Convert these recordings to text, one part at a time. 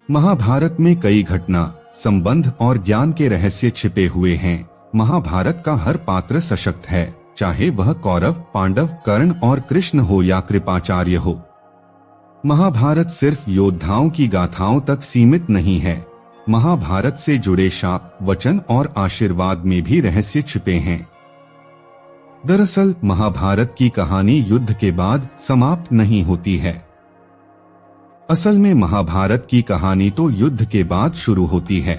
महाभारत में कई घटना, संबंध और ज्ञान के रहस्य छिपे हुए हैं। महाभारत का हर पात्र सशक्त है, चाहे वह कौरव, पांडव, कर्ण और कृष्ण हो या कृपाचार्य हो। महाभारत सिर्फ योद्धाओं की गाथाओं तक सीमित नहीं है। महाभारत से जुड़े शाप, वचन और आशीर्वाद में भी रहस्य छिपे हैं। दरअसल महाभारत की कहानी युद्ध के बाद समाप्त नहीं होती है। असल में महाभारत की कहानी तो युद्ध के बाद शुरू होती है।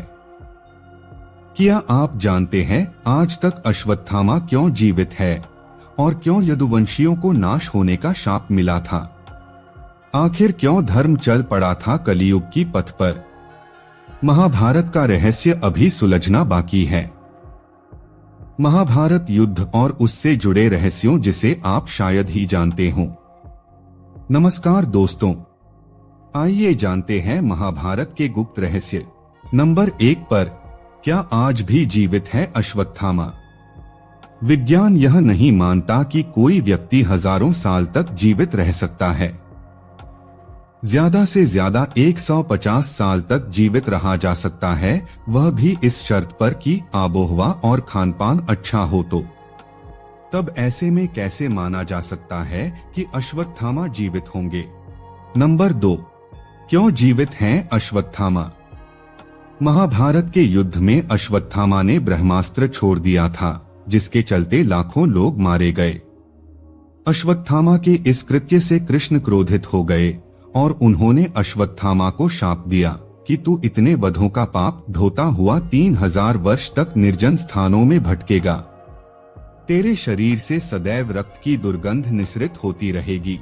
क्या आप जानते हैं आज तक अश्वत्थामा क्यों जीवित है और क्यों यदुवंशियों को नाश होने का शाप मिला था? आखिर क्यों धर्म चल पड़ा था कलियुग की पथ पर? महाभारत का रहस्य अभी सुलझना बाकी है। महाभारत युद्ध और उससे जुड़े रहस्यों जिसे आप शायद ही जानते हों। नमस्कार दोस्तों, आइए जानते हैं महाभारत के गुप्त रहस्य। नंबर 1 पर, क्या आज भी जीवित है अश्वत्थामा? विज्ञान यह नहीं मानता कि कोई व्यक्ति हजारों साल तक जीवित रह सकता है। ज्यादा से ज्यादा 150 साल तक जीवित रहा जा सकता है, वह भी इस शर्त पर कि आबोहवा और खानपान अच्छा हो तो। तब ऐसे में कैसे माना जा सकता है कि अश्वत्थामा जीवित होंगे? नंबर 2, क्यों जीवित हैं अश्वत्थामा? महाभारत के युद्ध में अश्वत्थामा ने ब्रह्मास्त्र छोड़ दिया था, जिसके चलते लाखों लोग मारे गए। अश्वत्थामा के इस कृत्य से कृष्ण क्रोधित हो गए और उन्होंने अश्वत्थामा को शाप दिया कि तू इतने वधों का पाप ढोता हुआ 3000 वर्ष तक निर्जन स्थानों में भटकेगा। तेरे शरीर से सदैव रक्त की दुर्गंध निसृत होती रहेगी।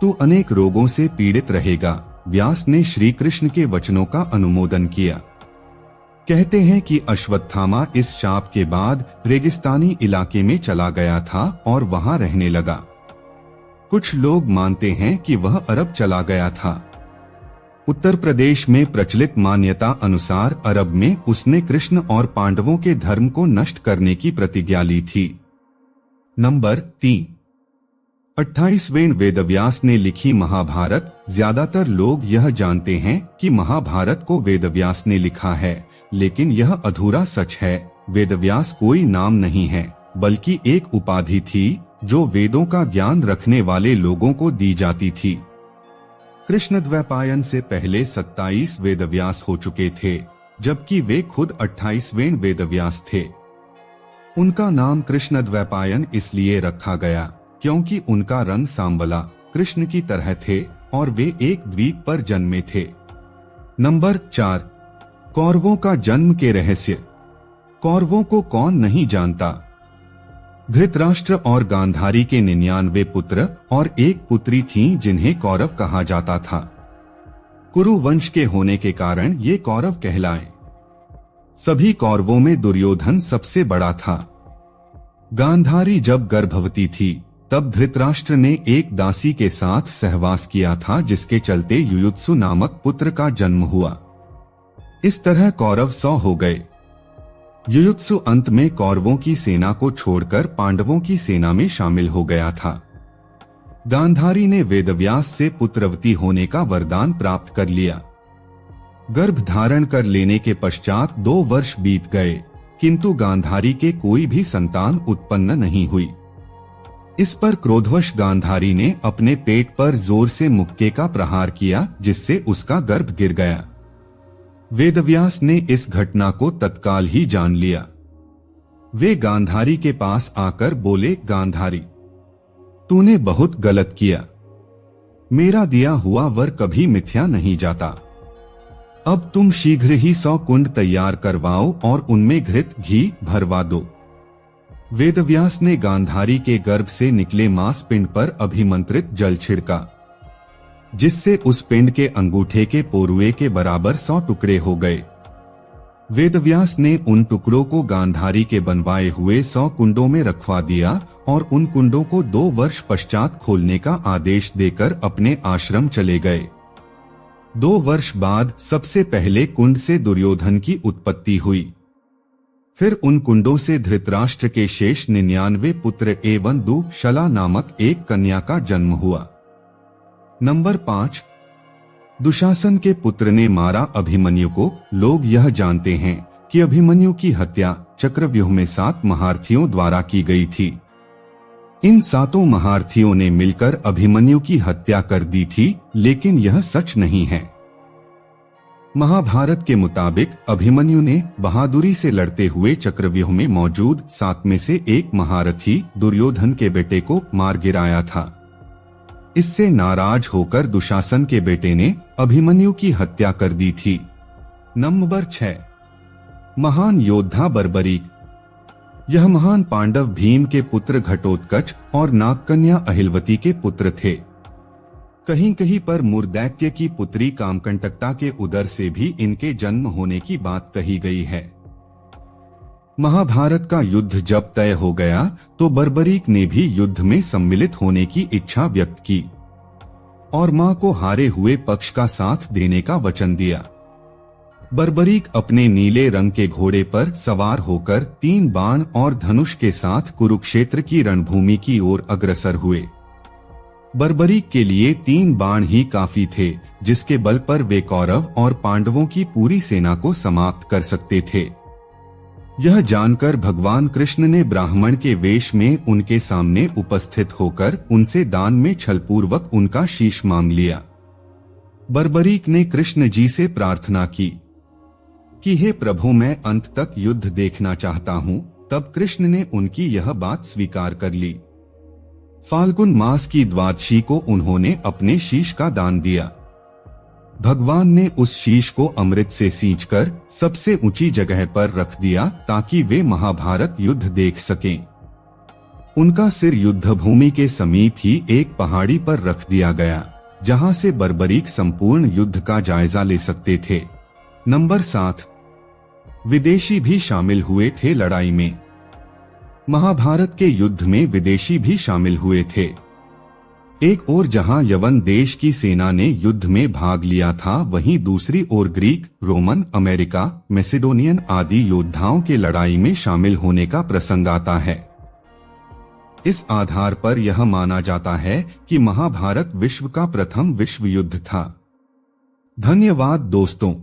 तू अनेक रोगों से पीड़ित रहेगा। व्यास ने श्री कृष्ण के वचनों का अनुमोदन किया। कहते हैं कि अश्वत्थामा इस शाप के बाद रेगिस्तानी इलाके में चला गया था और वहां रहने लगा। कुछ लोग मानते हैं कि वह अरब चला गया था। उत्तर प्रदेश में प्रचलित मान्यता अनुसार अरब में उसने कृष्ण और पांडवों के धर्म को नष्ट करने की प्रतिज्ञा ली थी। नंबर 3, 28वें वेदव्यास ने लिखी महाभारत। ज्यादातर लोग यह जानते हैं कि महाभारत को वेदव्यास ने लिखा है, लेकिन यह अधूरा सच है। वेदव्यास कोई नाम नहीं है, बल्कि एक उपाधि थी जो वेदों का ज्ञान रखने वाले लोगों को दी जाती थी। कृष्णद्वैपायन से पहले 27 वेदव्यास हो चुके थे, जबकि वे खुद 28वें वेदव्यास थे। उनका नाम कृष्णद्वैपायन इसलिए रखा गया क्योंकि उनका रंग सांवला कृष्ण की तरह थे और वे एक द्वीप पर जन्मे थे। नंबर 4, कौरवों का जन्म के रहस्य। कौरवों को कौन नहीं जानता? धृतराष्ट्र और गांधारी के 99 पुत्र और एक पुत्री थीं जिन्हें कौरव कहा जाता था। कुरु वंश के होने के कारण ये कौरव कहलाए। सभी कौरवों में दुर्योधन सबसे बड़ा था। गांधारी जब गर्भवती थी तब धृतराष्ट्र ने एक दासी के साथ सहवास किया था, जिसके चलते युयुत्सु नामक पुत्र का जन्म हुआ। इस तरह कौरव 100 हो गए। युयुत्सु अंत में कौरवों की सेना को छोड़कर पांडवों की सेना में शामिल हो गया था। गांधारी ने वेदव्यास से पुत्रवती होने का वरदान प्राप्त कर लिया। गर्भ धारण कर लेने के पश्चात 2 वर्ष बीत गए, किंतु गांधारी के कोई भी संतान उत्पन्न नहीं हुई। इस पर क्रोधवश गांधारी ने अपने पेट पर जोर से मुक्के का प्रहार किया, जिससे उसका गर्भ गिर गया। वेदव्यास ने इस घटना को तत्काल ही जान लिया। वे गांधारी के पास आकर बोले, गांधारी, तूने बहुत गलत किया। मेरा दिया हुआ वर कभी मिथ्या नहीं जाता। अब तुम शीघ्र ही 100 कुंड तैयार करवाओ और उनमें घृत घी भरवा दो। वेदव्यास ने गांधारी के गर्भ से निकले मांस पिंड पर अभिमंत्रित जल छिड़का, जिससे उस पिंड के अंगूठे के पोरुए के बराबर 100 टुकड़े हो गए। वेदव्यास ने उन टुकड़ों को गांधारी के बनवाए हुए 100 कुंडों में रखवा दिया और उन कुंडों को 2 वर्ष पश्चात खोलने का आदेश देकर अपने आश्रम चले गए। 2 वर्ष बाद सबसे पहले कुंड से दुर्योधन की उत्पत्ति हुई। फिर उन कुंडों से धृतराष्ट्र के शेष 99 पुत्र एवं दुःशला नामक एक कन्या का जन्म हुआ। नंबर 5, दुशासन के पुत्र ने मारा अभिमन्यु को। लोग यह जानते हैं कि अभिमन्यु की हत्या चक्रव्यूह में 7 महारथियों द्वारा की गई थी। इन 7 महारथियों ने मिलकर अभिमन्यु की हत्या कर दी थी, लेकिन यह सच नहीं है। महाभारत के मुताबिक अभिमन्यु ने बहादुरी से लड़ते हुए चक्रव्यूह में मौजूद 7 में से एक महारथी दुर्योधन के बेटे को मार गिराया था। इससे नाराज होकर दुशासन के बेटे ने अभिमन्यु की हत्या कर दी थी। नंबर 6, महान योद्धा बर्बरीक। यह महान पांडव भीम के पुत्र घटोत्कच और नागकन्या अहिलवती के पुत्र थे। कहीं कहीं पर मुर्दैत्य की पुत्री कामकंटकता के उदर से भी इनके जन्म होने की बात कही गई है। महाभारत का युद्ध जब तय हो गया तो बर्बरीक ने भी युद्ध में सम्मिलित होने की इच्छा व्यक्त की और मां को हारे हुए पक्ष का साथ देने का वचन दिया। बर्बरीक अपने नीले रंग के घोड़े पर सवार होकर 3 बाण और धनुष के साथ कुरुक्षेत्र की रणभूमि की ओर अग्रसर हुए। बर्बरीक के लिए 3 बाण ही काफी थे, जिसके बल पर वे कौरव और पांडवों की पूरी सेना को समाप्त कर सकते थे। यह जानकर भगवान कृष्ण ने ब्राह्मण के वेश में उनके सामने उपस्थित होकर उनसे दान में छलपूर्वक उनका शीश मांग लिया। बर्बरीक ने कृष्ण जी से प्रार्थना की कि हे प्रभु, मैं अंत तक युद्ध देखना चाहता हूँ। तब कृष्ण ने उनकी यह बात स्वीकार कर ली। फाल्गुन मास की द्वादशी को उन्होंने अपने शीश का दान दिया। भगवान ने उस शीश को अमृत से सींचकर सबसे ऊंची जगह पर रख दिया ताकि वे महाभारत युद्ध देख सकें। उनका सिर युद्ध भूमि के समीप ही एक पहाड़ी पर रख दिया गया, जहां से बर्बरीक संपूर्ण युद्ध का जायजा ले सकते थे। नंबर 7, विदेशी भी शामिल हुए थे लड़ाई में। महाभारत के युद्ध में विदेशी भी शामिल हुए थे। एक ओर जहां यवन देश की सेना ने युद्ध में भाग लिया था, वहीं दूसरी ओर ग्रीक, रोमन, अमेरिका, मैसेडोनियन आदि योद्धाओं के लड़ाई में शामिल होने का प्रसंग आता है। इस आधार पर यह माना जाता है कि महाभारत विश्व का प्रथम विश्व युद्ध था। धन्यवाद दोस्तों।